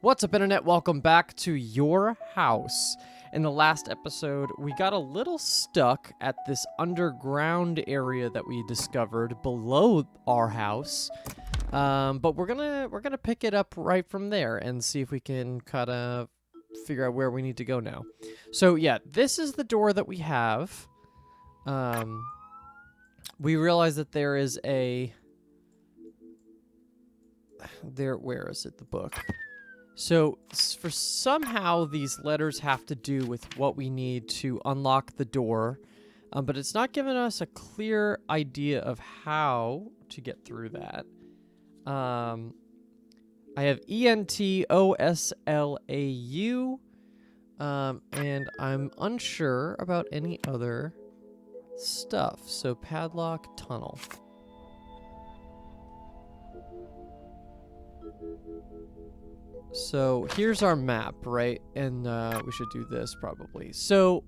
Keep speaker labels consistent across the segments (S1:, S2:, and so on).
S1: What's up, Internet? Welcome back to your house. In the last episode, we got a little stuck at this underground area that we discovered below our house. But we're gonna pick it up right from there and see if we can kind of figure out where we need to go now. So yeah, this is the door that we have. We realize that there is a where is it? The book. So for somehow these letters have to do with what we need to unlock the door, but it's not giving us a clear idea of how to get through that. I have ENTOSLAU, and I'm unsure about any other stuff. So padlock tunnel. So here's our map, right? And we should do this probably. So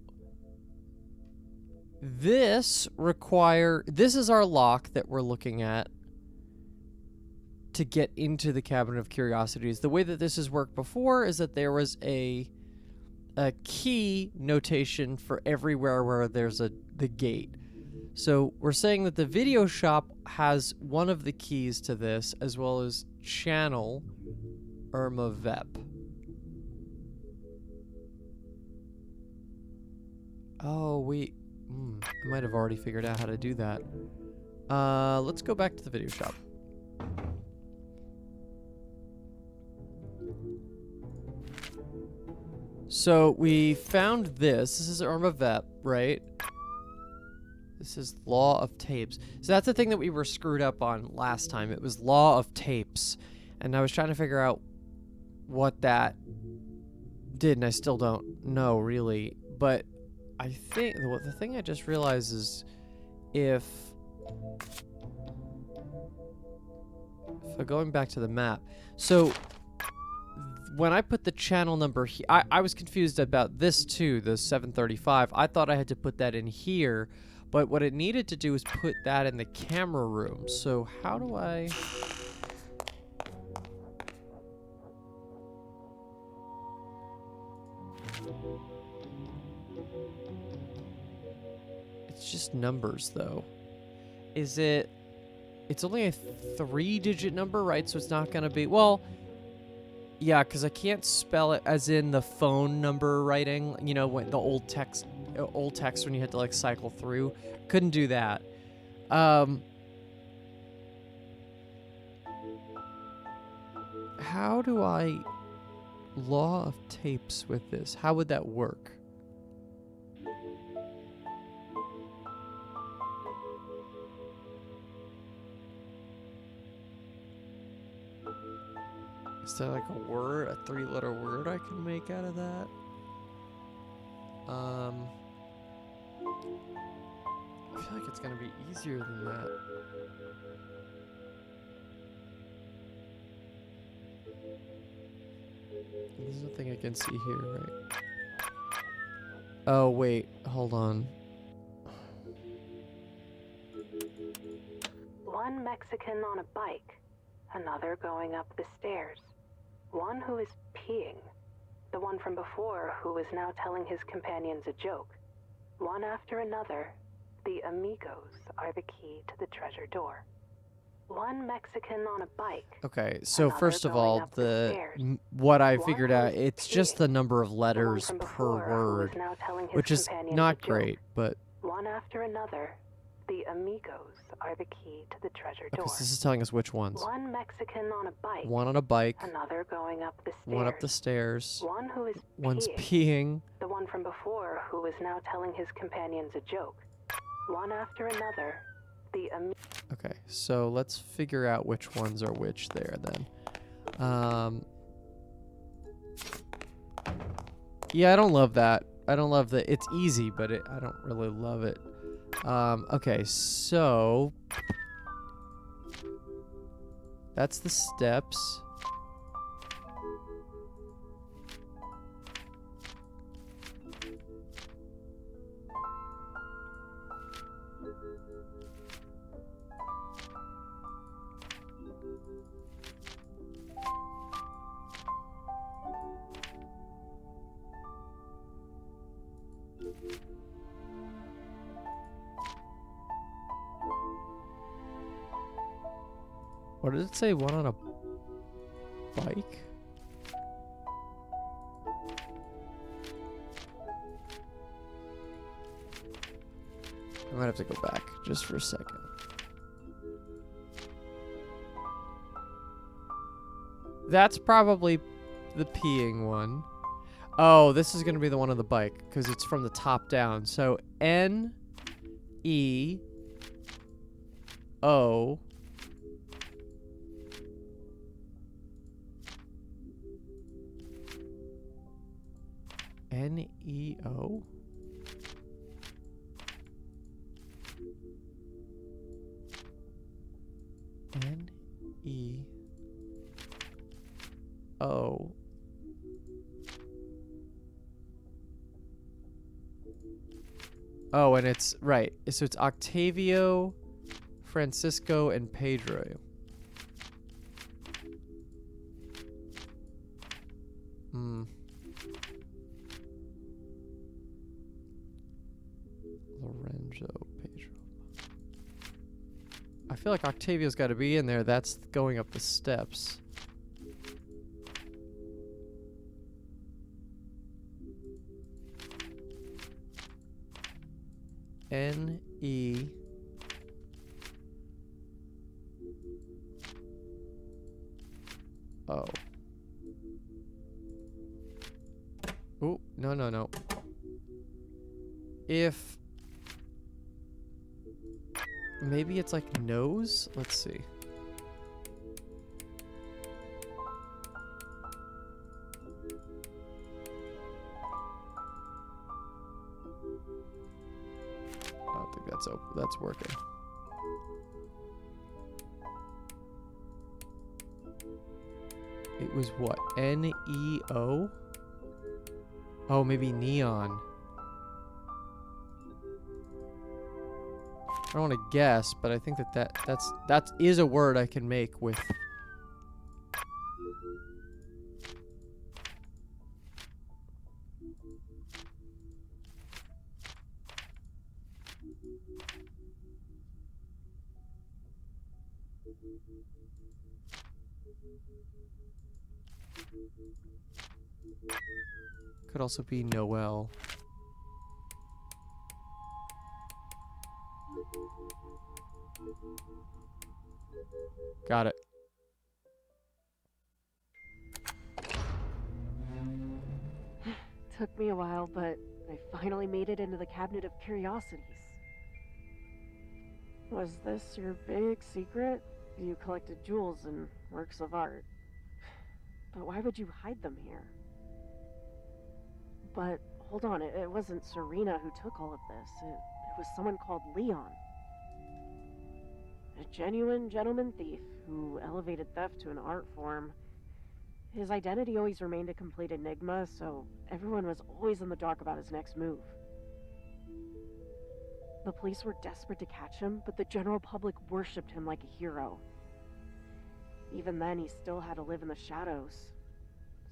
S1: this is our lock that we're looking at to get into the Cabinet of Curiosities. The way that this has worked before is that there was a key notation for everywhere where there's the gate. So we're saying that the video shop has one of the keys to this, as well as channel Irma Vep. Oh, I might have already figured out how to do that. Let's go back to the video shop. So we found this. This is Irma Vep, right? This is Law of Tapes. So that's the thing that we were screwed up on last time. It was Law of Tapes. And I was trying to figure out what that did, and I still don't know really. But I think the thing I just realized is if going back to the map, so when I put the channel number here, I was confused about this too, the 735. I thought I had to put that in here, but what it needed to do is put that in the camera room. So how do I... It's just numbers, though. Is it... It's only a 3-digit number, right? So it's not going to be... Well, yeah, because I can't spell it as in the phone number writing. You know, when the old text when you had to, like, cycle through. Couldn't do that. How do I... Law of Tapes with this? How would that work? Is there like a word, a 3-letter word I can make out of that? I feel like it's gonna be easier than that. There's nothing I can see here, right? Oh, wait, hold on.
S2: One Mexican on a bike, another going up the stairs. One who is peeing. The one from before who is now telling his companions a joke. One after another, the amigos are the key to the treasure door. One Mexican on a bike.
S1: Okay, so first of all, what I figured out, it's just the number of letters per word, which is not great, but...
S2: One after another, the amigos are the key to the treasure door.
S1: Okay, so this is telling us which ones.
S2: One Mexican on a bike.
S1: One on a bike.
S2: Another going up the stairs.
S1: One up the stairs.
S2: One who is
S1: One's
S2: peeing.
S1: peeing.
S2: The one from before who is now telling his companions a joke. One after another,
S1: Okay, so let's figure out which ones are which there then. Yeah, I don't love that. I don't love that. It's easy, but I don't really love it. Okay, so that's the steps. What did it say? One on a bike? I might have to go back just for a second. That's probably the peeing one. Oh, this is going to be the one on the bike because it's from the top down. So N E O N E O. N E O. Oh, and it's right. So it's Octavio, Francisco, and Pedro. Lorenzo, Pedro. I feel like Octavio's got to be in there. That's going up the steps. N E O. Oh, no. If maybe it's like nose? Let's see. I don't think that's working. It was what? N-E-O? Oh, maybe neon. I don't want to guess, but I think that is a word I can make with. Could also be Noel. Got it.
S3: Took me a while, but I finally made it into the Cabinet of Curiosities. Was this your big secret? You collected jewels and works of art. But why would you hide them here? But hold on, it wasn't Serena who took all of this. It was someone called Leon. A genuine gentleman thief who elevated theft to an art form. His identity always remained a complete enigma, so everyone was always in the dark about his next move. The police were desperate to catch him, but the general public worshipped him like a hero. Even then, he still had to live in the shadows.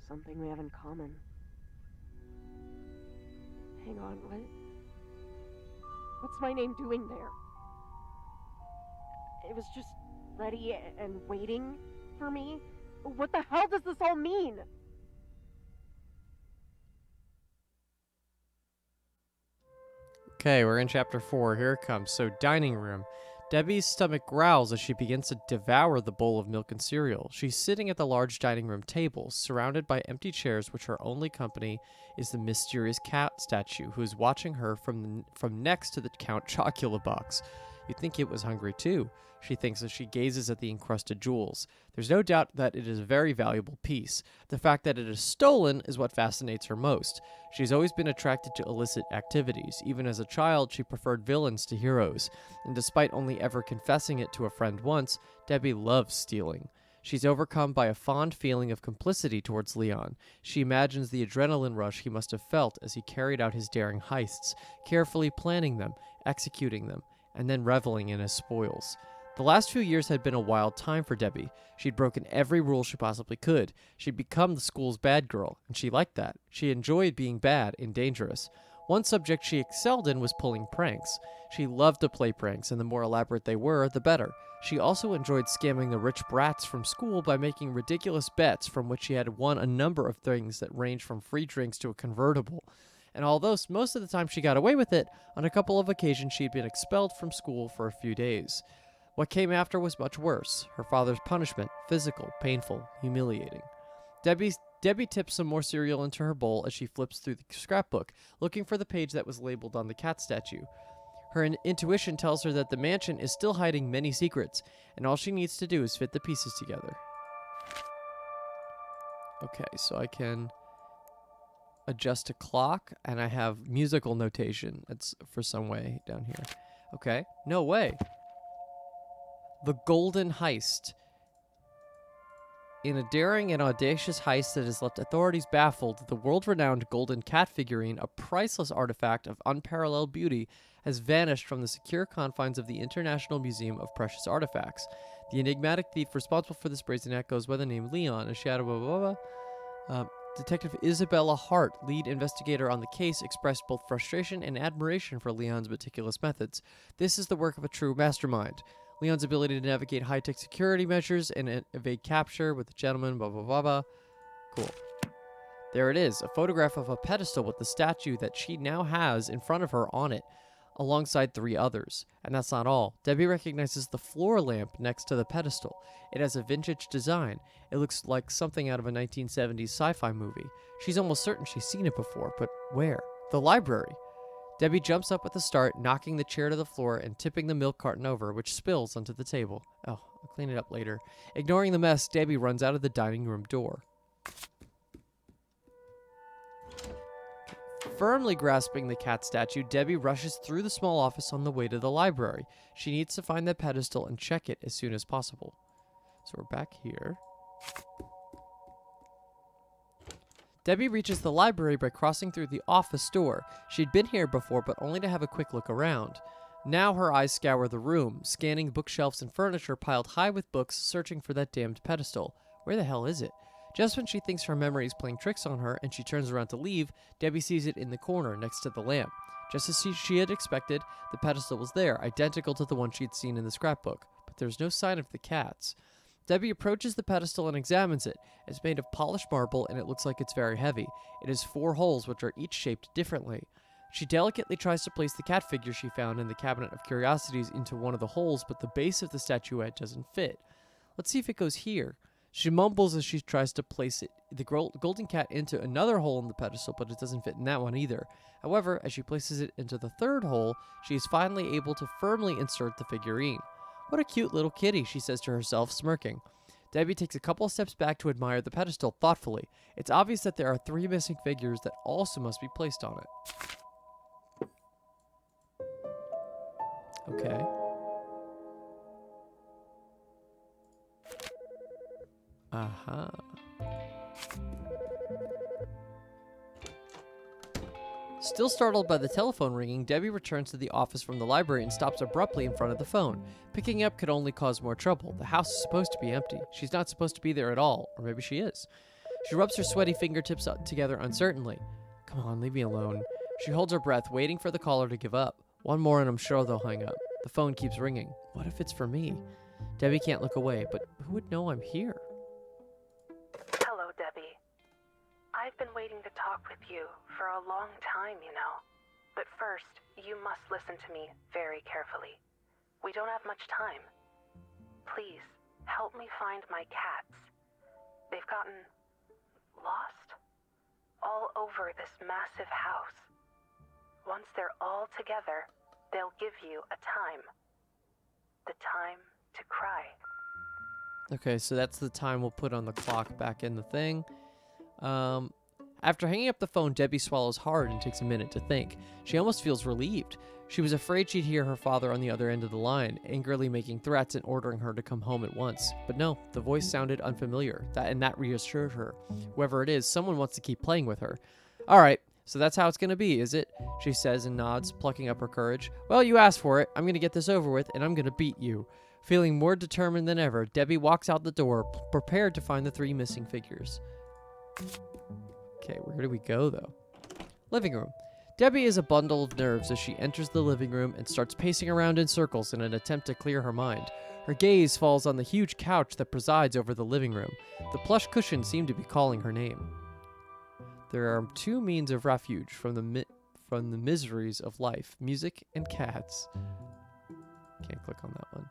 S3: Something we have in common. Hang on, what's my name doing there? It was just ready and waiting for me? What the hell does this all mean?
S1: Okay, we're in chapter 4. Here it comes. So, dining room. Debbie's stomach growls as she begins to devour the bowl of milk and cereal. She's sitting at the large dining room table, surrounded by empty chairs, which her only company is the mysterious cat statue, who is watching her from next to the Count Chocula box. You'd think it was hungry too, she thinks as she gazes at the encrusted jewels. There's no doubt that it is a very valuable piece. The fact that it is stolen is what fascinates her most. She's always been attracted to illicit activities. Even as a child, she preferred villains to heroes. And despite only ever confessing it to a friend once, Debbie loves stealing. She's overcome by a fond feeling of complicity towards Leon. She imagines the adrenaline rush he must have felt as he carried out his daring heists, carefully planning them, executing them, and then reveling in his spoils. The last few years had been a wild time for Debbie. She'd broken every rule she possibly could. She'd become the school's bad girl, and she liked that. She enjoyed being bad and dangerous. One subject she excelled in was pulling pranks. She loved to play pranks, and the more elaborate they were, the better. She also enjoyed scamming the rich brats from school by making ridiculous bets from which she had won a number of things that ranged from free drinks to a convertible. And although most of the time she got away with it, on a couple of occasions she'd been expelled from school for a few days. What came after was much worse. Her father's punishment, physical, painful, humiliating. Debbie tips some more cereal into her bowl as she flips through the scrapbook, looking for the page that was labeled on the cat statue. Her intuition tells her that the mansion is still hiding many secrets, and all she needs to do is fit the pieces together. Okay, so I can adjust a clock, and I have musical notation. It's for some way down here. Okay, no way. The Golden Heist. In a daring and audacious heist that has left authorities baffled, the world-renowned golden cat figurine, a priceless artifact of unparalleled beauty, has vanished from the secure confines of the International Museum of Precious Artifacts. The enigmatic thief responsible for this brazen act goes by the name Leon, a shadow blah blah blah. Detective Isabella Hart, lead investigator on the case, expressed both frustration and admiration for Leon's meticulous methods. This is the work of a true mastermind. Leon's ability to navigate high-tech security measures and evade capture with the gentleman, blah, blah, blah, blah. Cool. There it is, a photograph of a pedestal with the statue that she now has in front of her on it, alongside 3 others. And that's not all. Debbie recognizes the floor lamp next to the pedestal. It has a vintage design. It looks like something out of a 1970s sci-fi movie. She's almost certain she's seen it before, but where? The library. Debbie jumps up with a start, knocking the chair to the floor and tipping the milk carton over, which spills onto the table. Oh, I'll clean it up later. Ignoring the mess, Debbie runs out of the dining room door. Firmly grasping the cat statue, Debbie rushes through the small office on the way to the library. She needs to find the pedestal and check it as soon as possible. So we're back here. Debbie reaches the library by crossing through the office door. She'd been here before, but only to have a quick look around. Now her eyes scour the room, scanning bookshelves and furniture piled high with books, searching for that damned pedestal. Where the hell is it? Just when she thinks her memory is playing tricks on her and she turns around to leave, Debbie sees it in the corner next to the lamp. Just as she had expected, the pedestal was there, identical to the one she'd seen in the scrapbook. But there's no sign of the cat's. Debbie approaches the pedestal and examines it. It's made of polished marble, and it looks like it's very heavy. It has 4 holes, which are each shaped differently. She delicately tries to place the cat figure she found in the cabinet of curiosities into one of the holes, but the base of the statuette doesn't fit. Let's see if it goes here. She mumbles as she tries to place the golden cat into another hole in the pedestal, but it doesn't fit in that one either. However, as she places it into the 3rd hole, she is finally able to firmly insert the figurine. What a cute little kitty, she says to herself, smirking. Debbie takes a couple of steps back to admire the pedestal thoughtfully. It's obvious that there are 3 missing figures that also must be placed on it. Okay. Aha. Still startled by the telephone ringing, Debbie returns to the office from the library and stops abruptly in front of the phone. Picking it up could only cause more trouble. The house is supposed to be empty. She's not supposed to be there at all. Or maybe she is. She rubs her sweaty fingertips together uncertainly. Come on, leave me alone. She holds her breath, waiting for the caller to give up. One more and I'm sure they'll hang up. The phone keeps ringing. What if it's for me? Debbie can't look away, but who would know I'm here?
S2: Hello, Debbie. I've been waiting to talk with you for a long time, you know. But first, you must listen to me very carefully. We don't have much time. Please, help me find my cats. They've gotten lost all over this massive house. Once they're all together, they'll give you a time. The time to cry.
S1: Okay, so that's the time we'll put on the clock back in the thing. After hanging up the phone, Debbie swallows hard and takes a minute to think. She almost feels relieved. She was afraid she'd hear her father on the other end of the line, angrily making threats and ordering her to come home at once. But no, the voice sounded unfamiliar, that reassured her. Whoever it is, someone wants to keep playing with her. All right, so that's how it's going to be, is it? She says and nods, plucking up her courage. Well, you asked for it. I'm going to get this over with, and I'm going to beat you. Feeling more determined than ever, Debbie walks out the door, prepared to find the 3 missing figures. Okay, where do we go, though? Living room. Debbie is a bundle of nerves as she enters the living room and starts pacing around in circles in an attempt to clear her mind. Her gaze falls on the huge couch that presides over the living room. The plush cushions seem to be calling her name. There are two means of refuge from the miseries of life: music and cats. Can't click on that one.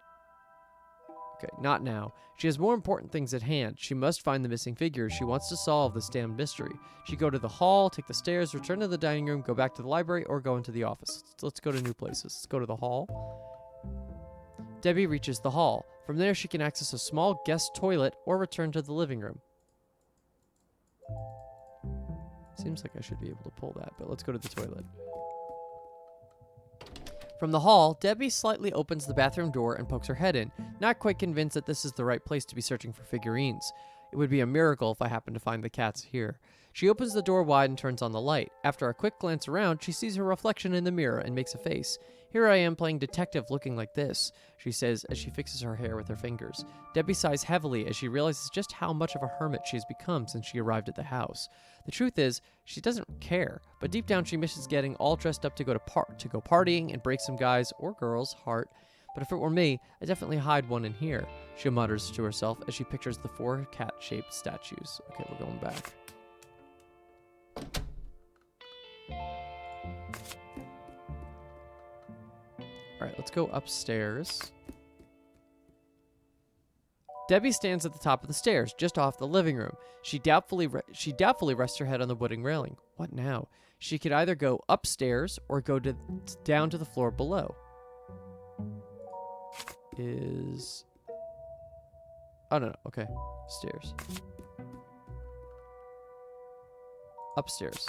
S1: Okay, not now. She has more important things at hand. She must find the missing figures. She wants to solve this damned mystery. She go to the hall, take the stairs, return to the dining room, go back to the library, or go into the office. Let's go to new places. Let's go to the hall. Debbie reaches the hall. From there, she can access a small guest toilet or return to the living room. Seems like I should be able to pull that, but let's go to the toilet. From the hall, Debbie slightly opens the bathroom door and pokes her head in, not quite convinced that this is the right place to be searching for figurines. It would be a miracle if I happened to find the cats here. She opens the door wide and turns on the light. After a quick glance around, she sees her reflection in the mirror and makes a face. "Here I am playing detective looking like this," she says as she fixes her hair with her fingers. Debbie sighs heavily as she realizes just how much of a hermit she has become since she arrived at the house. The truth is, she doesn't care, but deep down she misses getting all dressed up to go partying and break some guy's or girl's heart. But if it were me, I'd definitely hide one in here, she mutters to herself as she pictures the 4 cat-shaped statues. Okay, we're going back. Alright, let's go upstairs. Debbie stands at the top of the stairs, just off the living room. She doubtfully rests her head on the wooden railing. What now? She could either go upstairs or go down to the floor below. Oh, no. Okay. Stairs. Upstairs.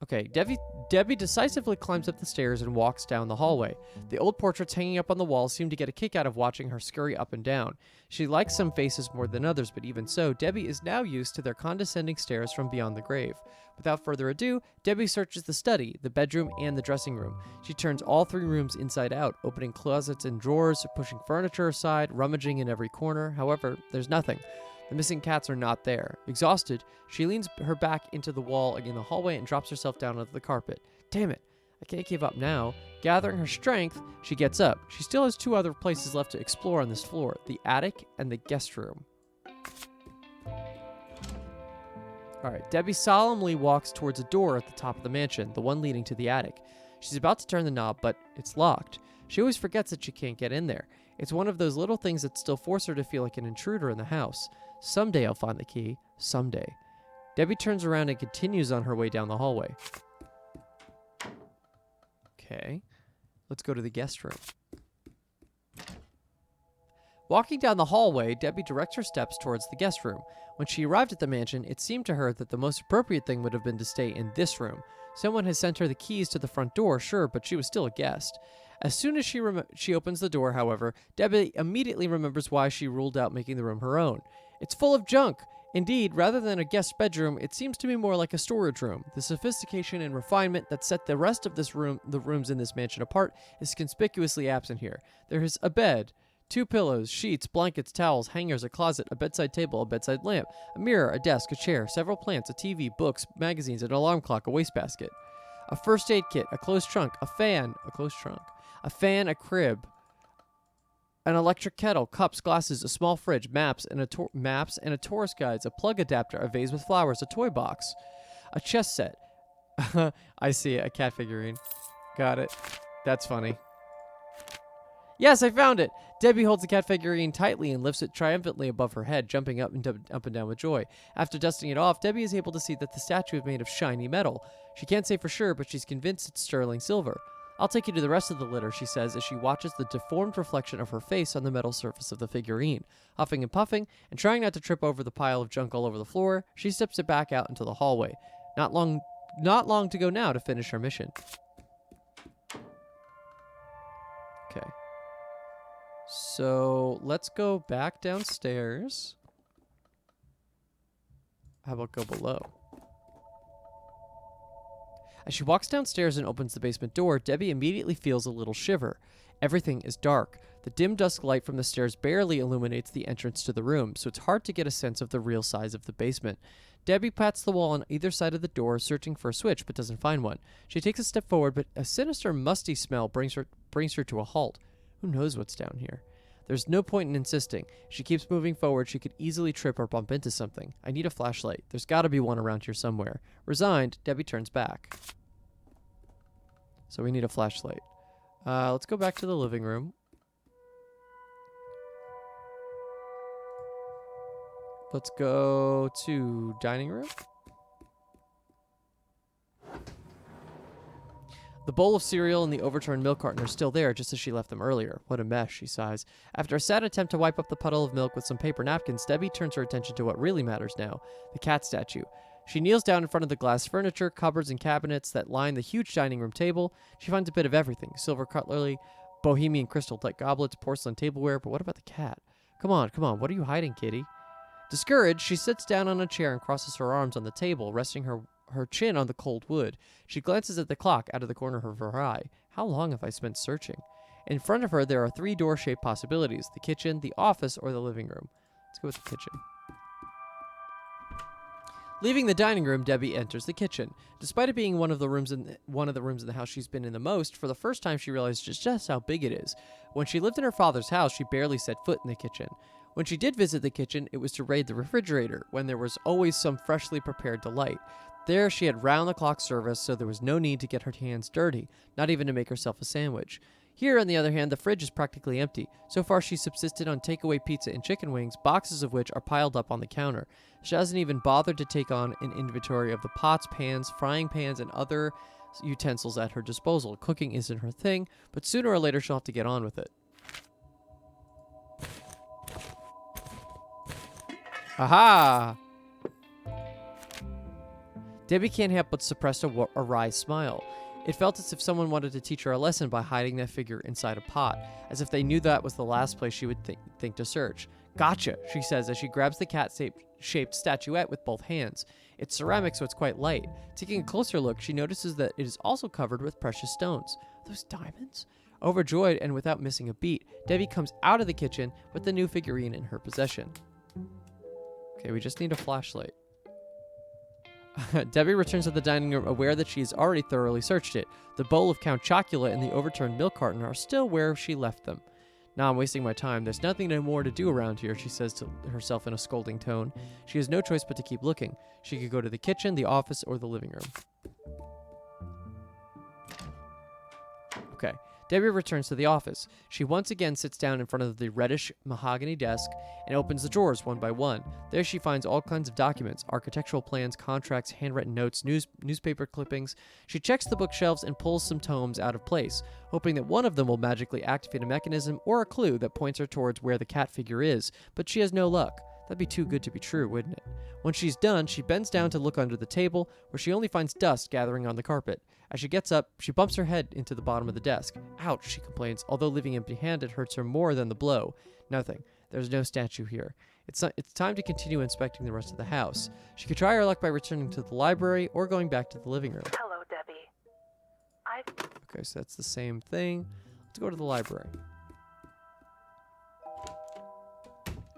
S1: Okay, Debbie decisively climbs up the stairs and walks down the hallway. The old portraits hanging up on the wall seem to get a kick out of watching her scurry up and down. She likes some faces more than others, but even so, Debbie is now used to their condescending stares from beyond the grave. Without further ado, Debbie searches the study, the bedroom, and the dressing room. She turns all 3 rooms inside out, opening closets and drawers, pushing furniture aside, rummaging in every corner. However, there's nothing. The missing cats are not there. Exhausted, she leans her back into the wall in the hallway and drops herself down onto the carpet. Damn it, I can't give up now. Gathering her strength, she gets up. She still has 2 other places left to explore on this floor, the attic and the guest room. Alright, Debbie solemnly walks towards a door at the top of the mansion, the one leading to the attic. She's about to turn the knob, but it's locked. She always forgets that she can't get in there. It's one of those little things that still force her to feel like an intruder in the house. Someday I'll find the key. Someday. Debbie turns around and continues on her way down the hallway. Okay. Let's go to the guest room. Walking down the hallway, Debbie directs her steps towards the guest room. When she arrived at the mansion, it seemed to her that the most appropriate thing would have been to stay in this room. Someone has sent her the keys to the front door, sure, but she was still a guest. As soon as she opens the door, however, Debbie immediately remembers why she ruled out making the room her own. It's full of junk. Indeed, rather than a guest bedroom, it seems to be more like a storage room. The sophistication and refinement that set the rest of the rooms in this mansion apart, is conspicuously absent here. There is a bed, 2 pillows, sheets, blankets, towels, hangers, a closet, a bedside table, a bedside lamp, a mirror, a desk, a chair, several plants, a TV, books, magazines, an alarm clock, a wastebasket, a first aid kit, a closed trunk, a fan, a crib, an electric kettle, cups, glasses, a small fridge, maps and a tourist guides, a plug adapter, a vase with flowers, a toy box, a chess set. I see it, a cat figurine. Got it. That's funny. Yes, I found it! Debbie holds the cat figurine tightly and lifts it triumphantly above her head, jumping up and down with joy. After dusting it off, Debbie is able to see that the statue is made of shiny metal. She can't say for sure, but she's convinced it's sterling silver. I'll take you to the rest of the litter, she says as she watches the deformed reflection of her face on the metal surface of the figurine. Huffing and puffing, and trying not to trip over the pile of junk all over the floor, she steps it back out into the hallway. Not long to go now to finish her mission. Okay. So, let's go back downstairs. How about go below? As she walks downstairs and opens the basement door, Debbie immediately feels a little shiver. Everything is dark. The dim dusk light from the stairs barely illuminates the entrance to the room, so it's hard to get a sense of the real size of the basement. Debbie pats the wall on either side of the door, searching for a switch, but doesn't find one. She takes a step forward, but a sinister, musty smell brings her to a halt. Who knows what's down here? There's no point in insisting. If she keeps moving forward, she could easily trip or bump into something. I need a flashlight. There's got to be one around here somewhere. Resigned, Debbie turns back. So we need a flashlight. Let's go back to the living room. Let's go to dining room. The bowl of cereal and the overturned milk carton are still there, just as she left them earlier. What a mess, she sighs. After a sad attempt to wipe up the puddle of milk with some paper napkins, Debbie turns her attention to what really matters now, the cat statue. She kneels down in front of the glass furniture, cupboards, and cabinets that line the huge dining room table. She finds a bit of everything: silver cutlery, bohemian crystal-type goblets, porcelain tableware, but what about the cat? Come on, what are you hiding, kitty? Discouraged, she sits down on a chair and crosses her arms on the table, resting her chin on the cold wood. She glances at the clock out of the corner of her eye. How long have I spent searching? In front of her, there are 3 door-shaped possibilities: the kitchen, the office, or the living room. Let's go with the kitchen. Leaving the dining room, Debbie enters the kitchen. Despite it being one of the rooms in the house she's been in the most, for the first time she realized just how big it is. When she lived in her father's house, she barely set foot in the kitchen. When she did visit the kitchen, it was to raid the refrigerator, when there was always some freshly prepared delight. There, she had round-the-clock service, so there was no need to get her hands dirty, not even to make herself a sandwich. Here, on the other hand, the fridge is practically empty. So far, she's subsisted on takeaway pizza and chicken wings, boxes of which are piled up on the counter. She hasn't even bothered to take on an inventory of the pots, pans, frying pans, and other utensils at her disposal. Cooking isn't her thing, but sooner or later she'll have to get on with it. Aha! Debbie can't help but suppress a wry smile. It felt as if someone wanted to teach her a lesson by hiding that figure inside a pot, as if they knew that was the last place she would think to search. Gotcha, she says as she grabs the cat-shaped statuette with both hands. It's ceramic, so it's quite light. Taking a closer look, she notices that it is also covered with precious stones. Those diamonds? Overjoyed and without missing a beat, Debbie comes out of the kitchen with the new figurine in her possession. Okay, we just need a flashlight. Debbie returns to the dining room, aware that she has already thoroughly searched it. The bowl of Count Chocula and the overturned milk carton are still where she left them. Now I'm wasting my time. There's nothing more to do around here, she says to herself in a scolding tone. She has no choice but to keep looking. She could go to the kitchen, the office, or the living room. Okay. Debbie returns to the office. She once again sits down in front of the reddish mahogany desk and opens the drawers one by one. There she finds all kinds of documents: architectural plans, contracts, handwritten notes, newspaper clippings. She checks the bookshelves and pulls some tomes out of place, hoping that one of them will magically activate a mechanism or a clue that points her towards where the cat figure is, but she has no luck. That'd be too good to be true, wouldn't it? When she's done, she bends down to look under the table, where she only finds dust gathering on the carpet. As she gets up, she bumps her head into the bottom of the desk. Ouch, she complains, although leaving empty-handed hurts her more than the blow. Nothing. There's no statue here. It's time to continue inspecting the rest of the house. She could try her luck by returning to the library or going back to the living room.
S2: Hello, Debbie.
S1: Okay, so that's the same thing. Let's go to the library.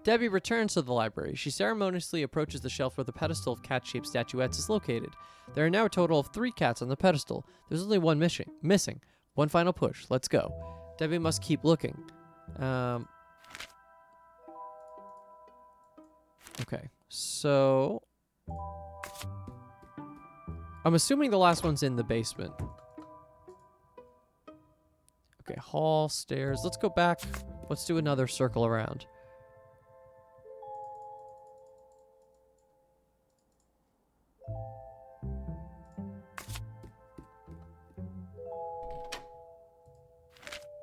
S1: Debbie returns to the library. She ceremoniously approaches the shelf where the pedestal of cat-shaped statuettes is located. There are now a total of 3 cats on the pedestal. There's only one missing. One final push. Let's go. Debbie must keep looking. Okay, so I'm assuming the last one's in the basement. Okay, hall, stairs. Let's go back. Let's do another circle around.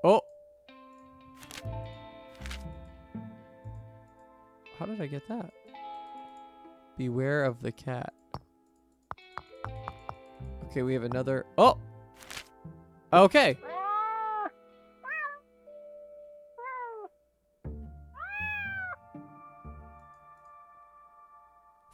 S1: Oh! How did I get that? Beware of the cat. Okay, we have another... Oh! Okay!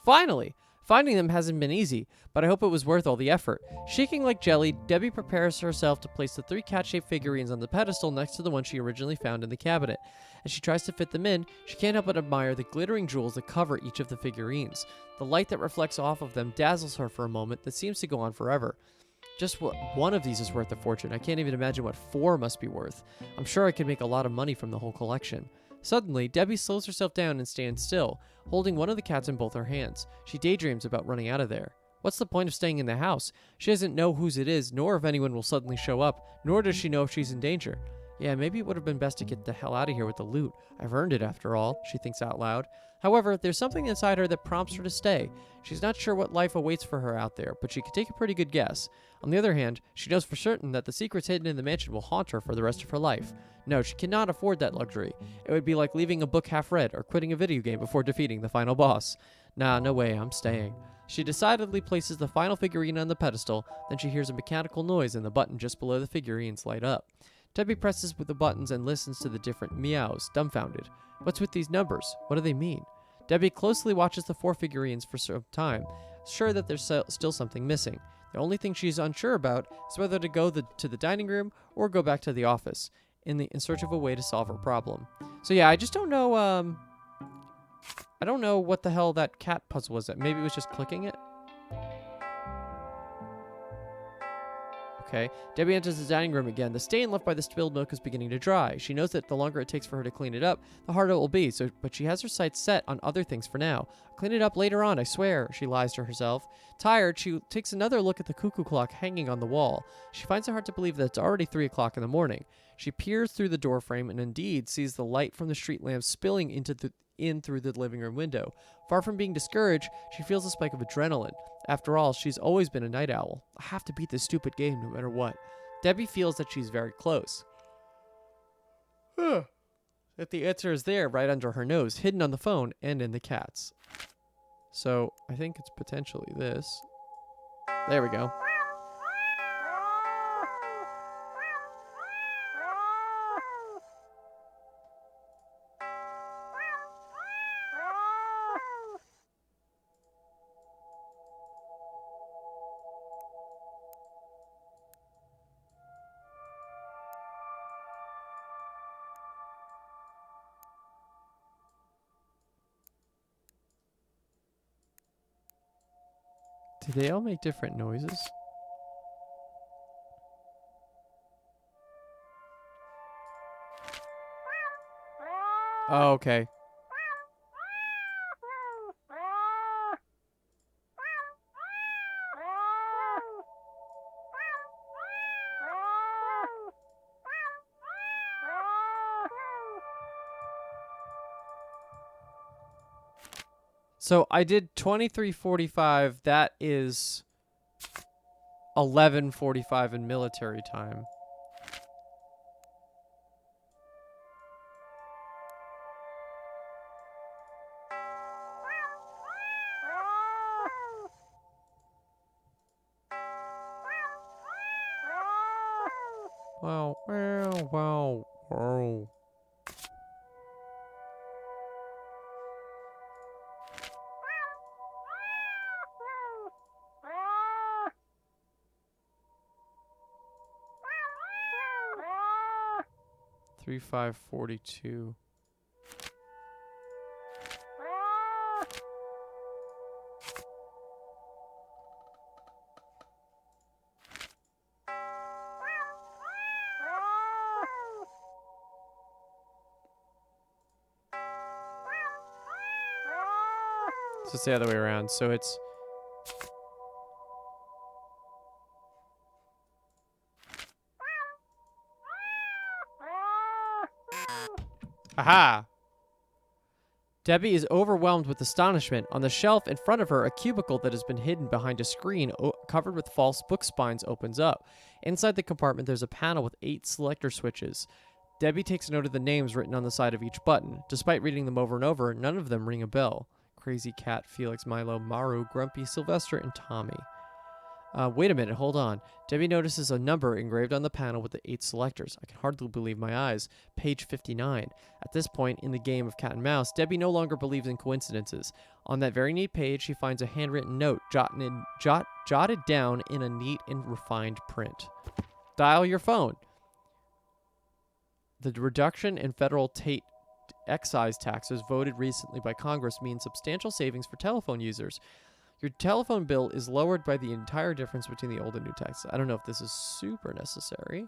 S1: Finally! Finding them hasn't been easy, but I hope it was worth all the effort. Shaking like jelly, Debbie prepares herself to place the 3 cat-shaped figurines on the pedestal next to the one she originally found in the cabinet. As she tries to fit them in, she can't help but admire the glittering jewels that cover each of the figurines. The light that reflects off of them dazzles her for a moment that seems to go on forever. Just what one of these is worth a fortune. I can't even imagine what 4 must be worth. I'm sure I could make a lot of money from the whole collection. Suddenly, Debbie slows herself down and stands still, holding one of the cats in both her hands. She daydreams about running out of there. What's the point of staying in the house? She doesn't know whose it is, nor if anyone will suddenly show up, nor does she know if she's in danger. Yeah, maybe it would have been best to get the hell out of here with the loot. I've earned it after all, she thinks out loud. However, there's something inside her that prompts her to stay. She's not sure what life awaits for her out there, but she can take a pretty good guess. On the other hand, she knows for certain that the secrets hidden in the mansion will haunt her for the rest of her life. No, she cannot afford that luxury. It would be like leaving a book half read or quitting a video game before defeating the final boss. Nah, no way, I'm staying. She decidedly places the final figurine on the pedestal, then she hears a mechanical noise and the button just below the figurines light up. Debbie presses with the buttons and listens to the different meows, dumbfounded. What's with these numbers? What do they mean? Debbie closely watches the 4 figurines for some time, sure that there's still something missing. The only thing she's unsure about is whether to go to the dining room or go back to the office in search of a way to solve her problem. So yeah, I just don't know, I don't know what the hell that cat puzzle was. Maybe it was just clicking it? Okay. Debbie enters the dining room again. The stain left by the spilled milk is beginning to dry. She knows that the longer it takes for her to clean it up, the harder it will be, but she has her sights set on other things for now. I'll clean it up later on, I swear, she lies to herself. Tired, she takes another look at the cuckoo clock hanging on the wall. She finds it hard to believe that it's already 3 o'clock in the morning. She peers through the doorframe and indeed sees the light from the street lamp spilling in through the living room window. Far from being discouraged, she feels a spike of adrenaline. After all, she's always been a night owl. I have to beat this stupid game no matter what. Debbie feels that she's very close. That the answer is there right under her nose, hidden on the phone and in the cats. So, I think it's potentially this. There we go. Do they all make different noises? Oh, okay. So I did 23:45. That is 11:45 in military time. Wow, wow, wow, wow. Three, 5:42. So it's the other way around. So it's aha! Debbie is overwhelmed with astonishment. On the shelf in front of her, a cubicle that has been hidden behind a screen covered with false book spines opens up. Inside the compartment, there's a panel with 8 selector switches. Debbie takes note of the names written on the side of each button. Despite reading them over and over, none of them ring a bell. Crazy Cat, Felix, Milo, Maru, Grumpy, Sylvester, and Tommy. Wait a minute, hold on. Debbie notices a number engraved on the panel with the 8 selectors. I can hardly believe my eyes. Page 59. At this point in the game of cat and mouse, Debbie no longer believes in coincidences. On that very neat page, she finds a handwritten note jotted down in a neat and refined print. Dial your phone. The reduction in federal excise taxes voted recently by Congress means substantial savings for telephone users. Your telephone bill is lowered by the entire difference between the old and new taxes. I don't know if this is super necessary.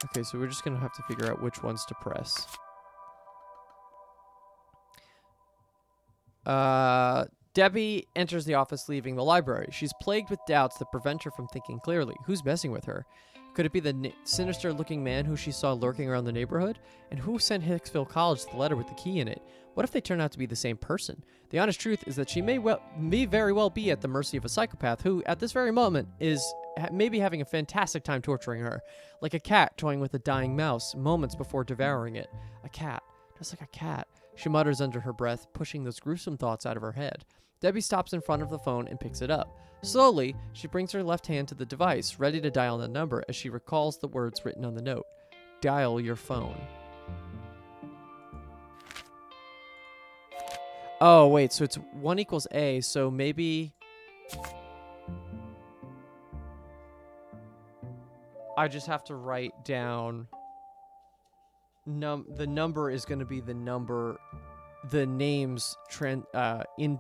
S1: Okay, so we're just going to have to figure out which ones to press. Debbie enters the office leaving the library. She's plagued with doubts that prevent her from thinking clearly. Who's messing with her? Could it be the sinister-looking man who she saw lurking around the neighborhood? And who sent Hicksville College the letter with the key in it? What if they turn out to be the same person? The honest truth is that she may very well be at the mercy of a psychopath who, at this very moment, is maybe having a fantastic time torturing her. Like a cat toying with a dying mouse moments before devouring it. A cat. Just like a cat. She mutters under her breath, pushing those gruesome thoughts out of her head. Debbie stops in front of the phone and picks it up. Slowly, she brings her left hand to the device, ready to dial the number as she recalls the words written on the note. Dial your phone. Oh, wait, so it's 1 equals A, so maybe I just have to write down the number is going to be the number, the names in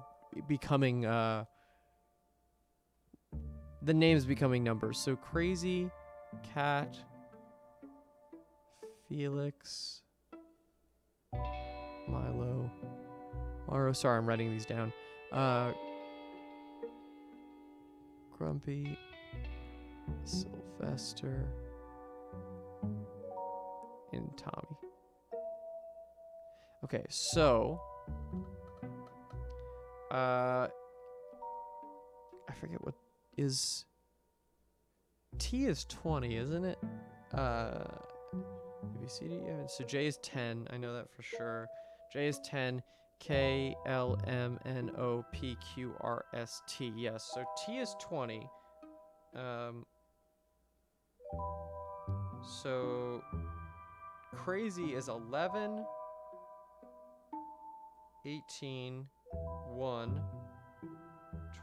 S1: becoming the names becoming numbers. So Crazy Cat, Felix, Milo, Maro. Sorry, I'm writing these down. Grumpy, Sylvester, and Tommy. Okay, so I forget what is T is 20, isn't it? A, B, C, D, E. So J is 10. I know that for sure. J is 10. K, L, M, N, O, P, Q, R, S, T. Yes, so T is 20. So Crazy is 11, 18, 1,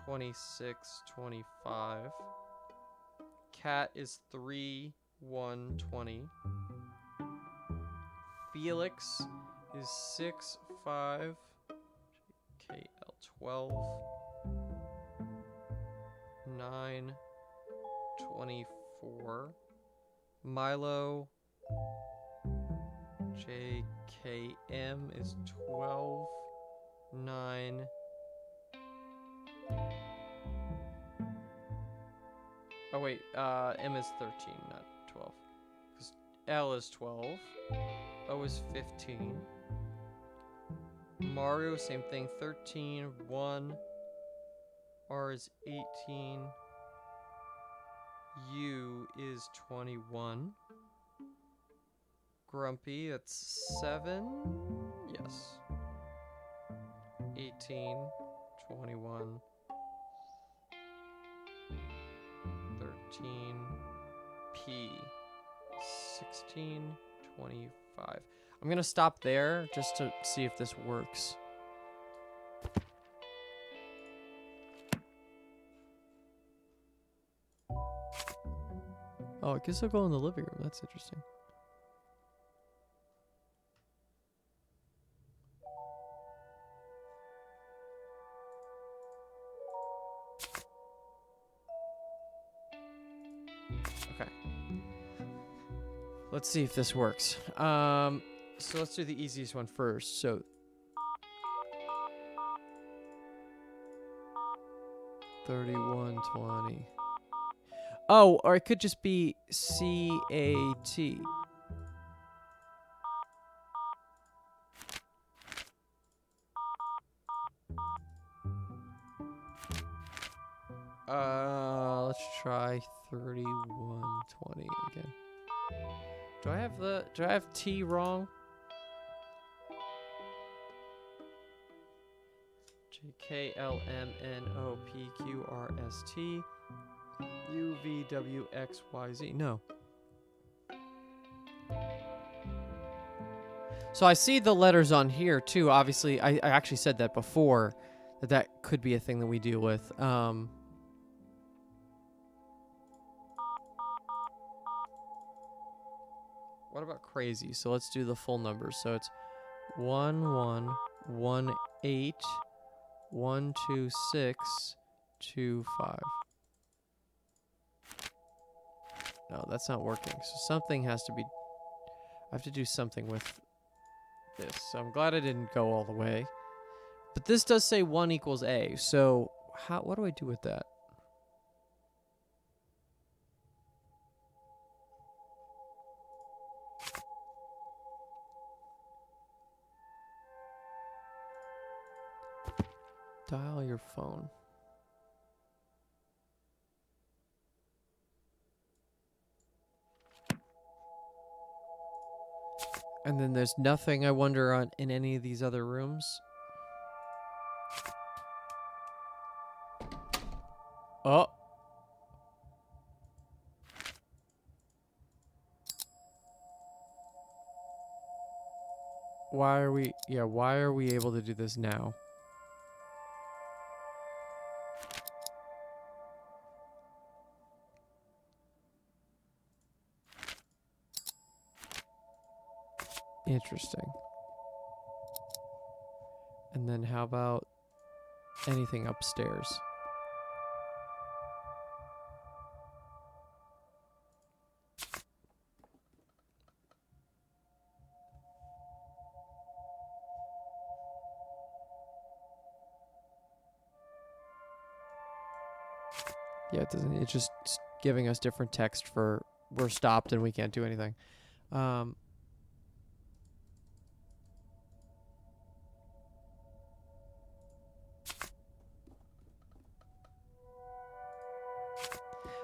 S1: 26, 25. Cat is 3, 1, 20. Felix is 6, 5. KL 12. 9, 24. Milo JKM is 12. 9. Oh wait, M is 13, not 12. Because L is 12. O is 15. Mario, same thing, 13, 1. R is 18. U is 21. Grumpy, that's 7. Yes. 18, 21. 13. P. 16, 25. I'm gonna stop there just to see if this works. Oh, I guess I'll go in the living room. That's interesting. Okay. Let's see if this works. So let's do the easiest one first. So 3120. Oh, or it could just be CAT. Let's try 3120 again. Do I have T wrong? JKLMNOPQRST UVWXYZ. No. So I see the letters on here too. Obviously, I actually said that before, that could be a thing that we deal with. What about crazy? So let's do the full numbers. So it's 111812625. No, that's not working. So something has to be. I have to do something with this. So I'm glad I didn't go all the way. But this does say 1 equals A. So what do I do with that? Dial your phone. And then there's nothing, I wonder, in any of these other rooms. Oh. Why are we able to do this now? Interesting. And then how about anything upstairs? Yeah, it doesn't. It's just giving us different text for we're stopped and we can't do anything.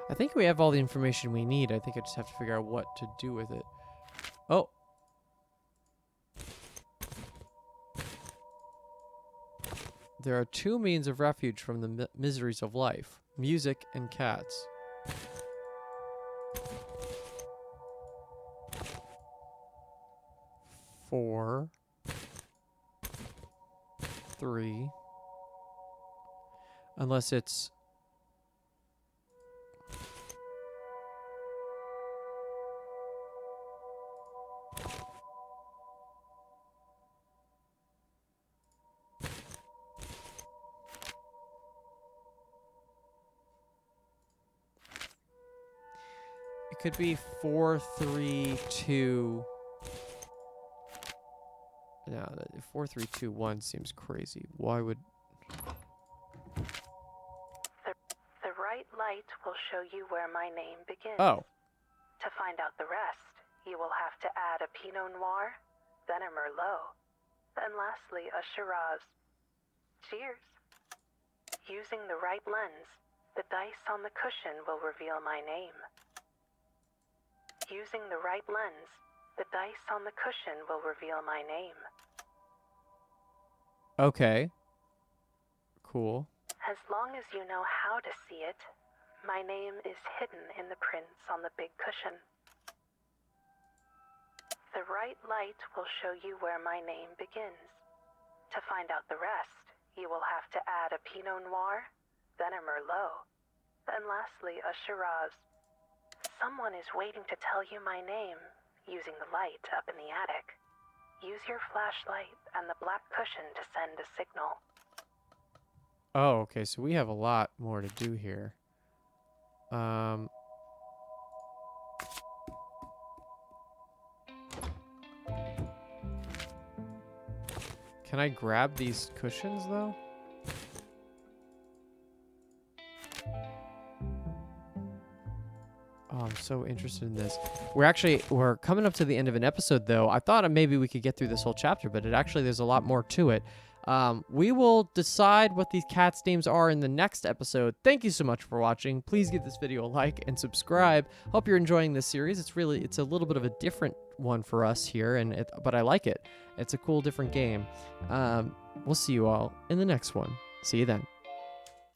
S1: I think we have all the information we need. I think I just have to figure out what to do with it. Oh. There are 2 means of refuge from the miseries of life: music and cats. Four. 3. Unless it's... It could be 4, 3, 2. No, 4, 3, 2, 1 seems crazy. Why would...
S2: The right light will show you where my name begins.
S1: Oh.
S2: To find out the rest, you will have to add a Pinot Noir, then a Merlot, and lastly a Shiraz. Cheers. Using the right lens, the dice on the cushion will reveal my name. Using the right lens, the dice on the cushion will reveal my name.
S1: Okay. Cool.
S2: As long as you know how to see it, my name is hidden in the prints on the big cushion. The right light will show you where my name begins. To find out the rest, you will have to add a Pinot Noir, then a Merlot, and lastly a Shiraz. Someone is waiting to tell you my name, using the light up in the attic. Use your flashlight and the black cushion to send a signal.
S1: Oh, okay, so we have a lot more to do here. Can I grab these cushions, though? Oh, I'm so interested in this. We're coming up to the end of an episode, though. I thought maybe we could get through this whole chapter, but there's a lot more to it. We will decide what these cats' names are in the next episode. Thank you so much for watching. Please give this video a like and subscribe. Hope you're enjoying this series. It's a little bit of a different one for us here, but I like it. It's a cool, different game. We'll see you all in the next one. See you then.